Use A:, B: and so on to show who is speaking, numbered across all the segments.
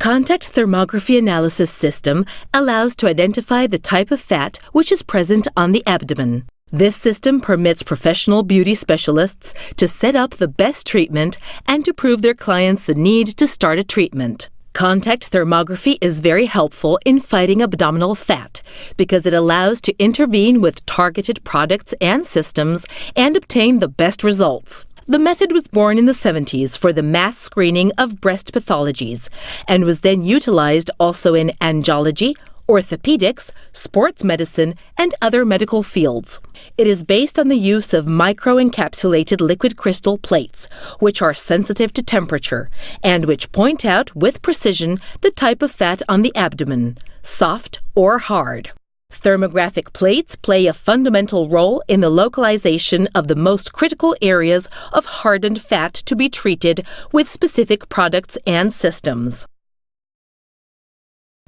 A: Contact thermography analysis system allows to identify the type of fat which is present on the abdomen. This system permits professional beauty specialists to set up the best treatment and to prove their clients the need to start a treatment. Contact thermography is very helpful in fighting abdominal fat because it allows to intervene with targeted products and systems and obtain the best results. The method was born in the 70s for the mass screening of breast pathologies and was then utilized also in angiology, orthopedics, sports medicine, and other medical fields. It is based on the use of microencapsulated liquid crystal plates, which are sensitive to temperature and which point out with precision the type of fat on the abdomen, soft or hard. Thermographic plates play a fundamental role in the localization of the most critical areas of hardened fat to be treated with specific products and systems.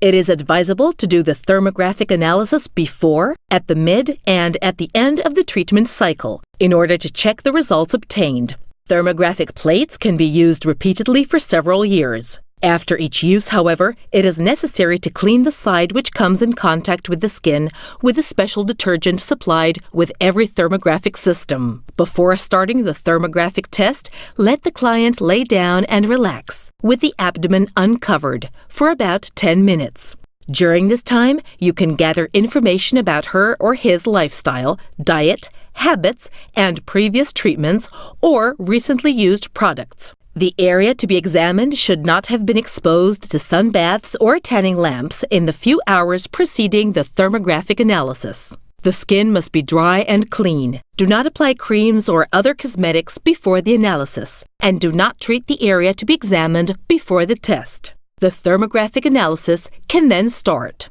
A: It is advisable to do the thermographic analysis before, at the mid, and at the end of the treatment cycle in order to check the results obtained. Thermographic plates can be used repeatedly for several years. After each use, however, it is necessary to clean the side which comes in contact with the skin with a special detergent supplied with every thermographic system. Before starting the thermographic test, let the client lay down and relax, with the abdomen uncovered, for about 10 minutes. During this time, you can gather information about her or his lifestyle, diet, habits, and previous treatments or recently used products. The area to be examined should not have been exposed to sun baths or tanning lamps in the few hours preceding the thermographic analysis. The skin must be dry and clean. Do not apply creams or other cosmetics before the analysis, and do not treat the area to be examined before the test. The thermographic analysis can then start.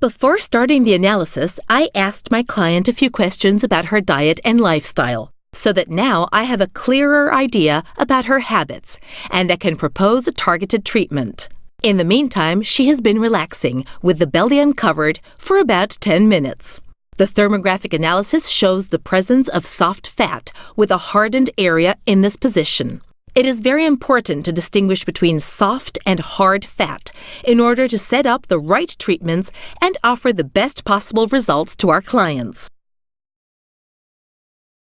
A: Before starting the analysis, I asked my client a few questions about her diet and lifestyle, so that now I have a clearer idea about her habits, and I can propose a targeted treatment. In the meantime, she has been relaxing, with the belly uncovered, for about 10 minutes. The thermographic analysis shows the presence of soft fat with a hardened area in this position. It is very important to distinguish between soft and hard fat in order to set up the right treatments and offer the best possible results to our clients.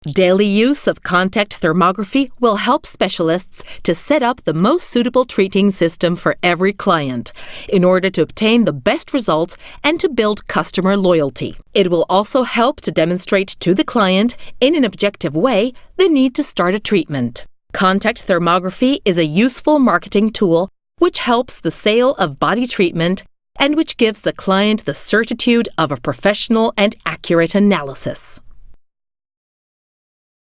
A: Daily use of contact thermography will help specialists to set up the most suitable treating system for every client in order to obtain the best results and to build customer loyalty. It will also help to demonstrate to the client, in an objective way, the need to start a treatment. Contact thermography is a useful marketing tool which helps the sale of body treatment and which gives the client the certitude of a professional and accurate analysis.